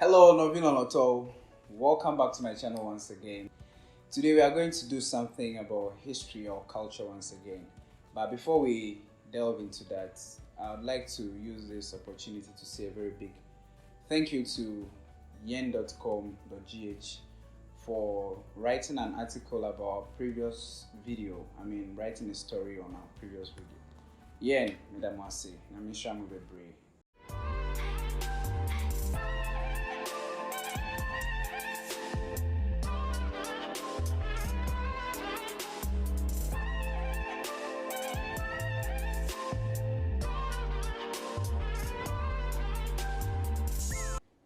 Hello, Novino Loto. Welcome back to my channel once again. Today we are going to do something about history or culture once again. But before we delve into that, I would like to use this opportunity to say a very big thank you to yen.com.gh for writing an article about our previous video. Writing a story on our previous video. Yen, medamase, namisha mubebre.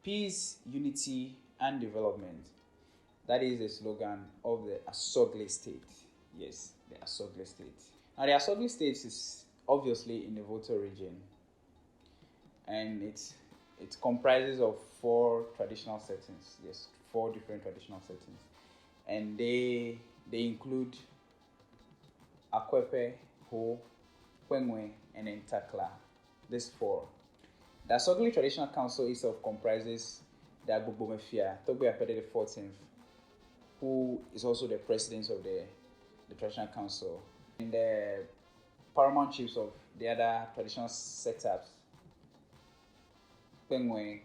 Peace, unity, and development. That is the slogan of the Asogli State. Yes, the Asogli State. Now, the Asogli State is obviously in the Volta region, and it comprises of four traditional settings. Yes, four different traditional settings, and they include Akwepe, Ho, Kwengwe, and then Takla. These four. The Asogli Traditional Council itself comprises the Agbogbomefia, Togbe Afede the 14th, who is also the president of the Traditional Council, and the Paramount Chiefs of the other traditional setups, Pengwe,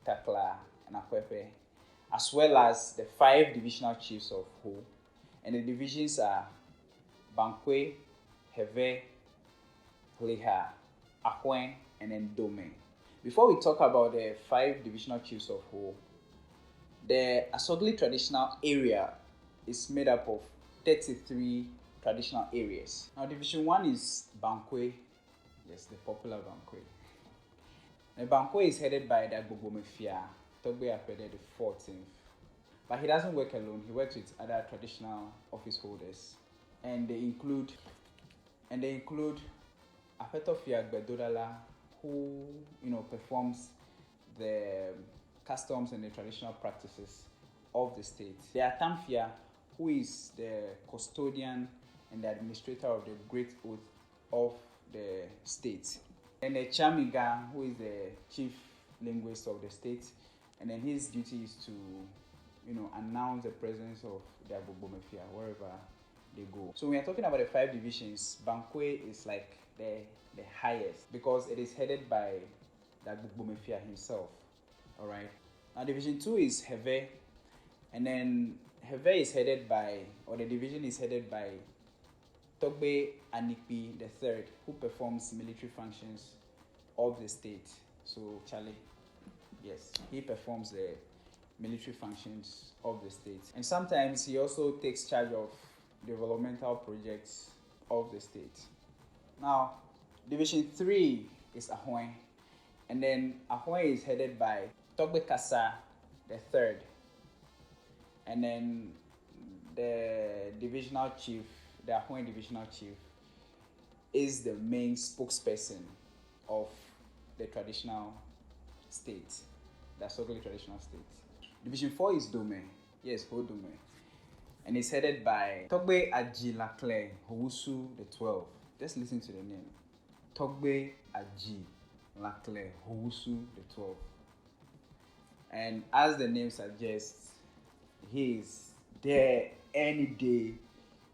Takla, and Akwepe, as well as the 5 divisional chiefs of Ho. And the divisions are Bankwe, Heve, Hliha, Ahwen, and then Dome. Before we talk about the 5 divisional chiefs of Ho, the Asogli traditional area is made up of 33 traditional areas. Now, Division 1 is Bankwe. Yes, the popular Bankwe. The Bankwe is headed by the Agbogbomefia, Togbe Afede the 14th. But he doesn't work alone, he works with other traditional office holders. And they include Afetofia Gbedodala, who performs the customs and the traditional practices of the state. The Atamfia, who is the custodian and the administrator of the Great Oath of the state. And the Chamiga, who is the chief linguist of the state, and then his duty is to announce the presence of the Agbogbomefia wherever they go. So when we are talking about the 5 divisions, Bankwe is like the highest because it is headed by the Agbogbomefia himself. Alright. Now Division 2 is Heve, and then Heve is headed by, or the division is headed by Togbe Anikpi the third, who performs military functions of the state. So Charlie, yes, he performs the military functions of the state. And sometimes he also takes charge of developmental projects of the state. Now, Division 3 is Ahwen, and then Ahwen is headed by Togbe Kasa the third, and then the divisional chief, the Ahwen divisional chief, is the main spokesperson of the traditional state, the Asogli traditional state. Division 4 is Dome, yes, Ho Dome, and it's headed by Togbe Aji Lakle Howusu the 12th. Just listen to the name. Togbe Aji Lakle Howusu the 12th. And as the name suggests, he is there any day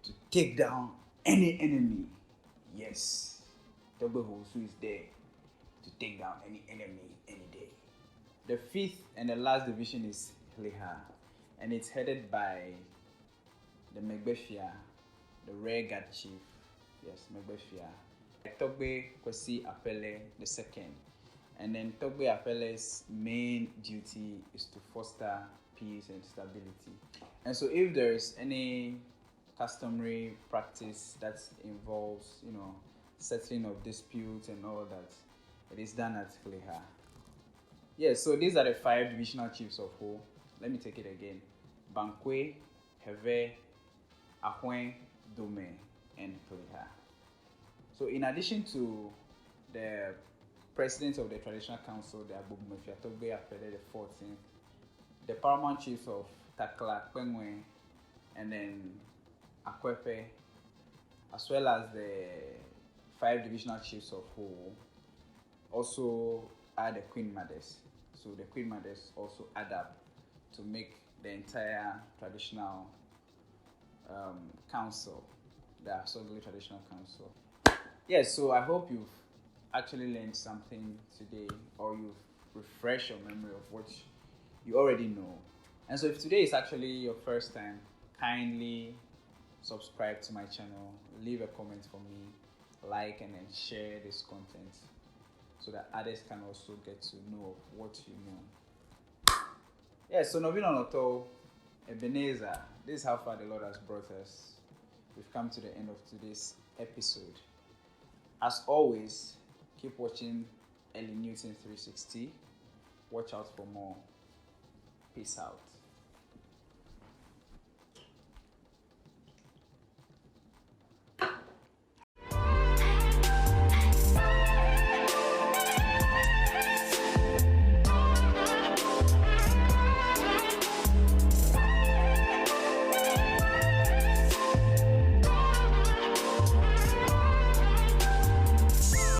to take down any enemy. Yes, Togbe Howusu is there to take down any enemy any day. The 5th and the last division is Hliha, and it's headed by the Megbefia, the rear guard chief. Yes, Megbefia. Togbe Kwesi Apele the second. And then Togbe Apele's main duty is to foster peace and stability. And so if there is any customary practice that involves, settling of disputes and all that, it is done at Hliha. Yes, so these are the 5 divisional chiefs of Ho. Let me take it again. Bankwe, Heve, Ahwen, Dome, and Hliha. So in addition to the president of the Traditional Council, the Agbogbomefia, Togbe Afede the 14th, the Paramount Chiefs of Takla, Kwengwe, and then Akwepe, as well as the 5 divisional chiefs of Ho, also are the Queen Mothers. So the Queen Mothers also add up to make the entire traditional council, the Asogli Traditional Council. Yes, so I hope you've actually learned something today, or you've refreshed your memory of what you already know. And so if today is actually your first time, kindly subscribe to my channel, leave a comment for me, like and then share this content so that others can also get to know what you know. Yeah, so Novino Noto, Ebenezer, this is how far the Lord has brought us. We've come to the end of today's episode. As always, keep watching Ellie Newton 360. Watch out for more. Peace out.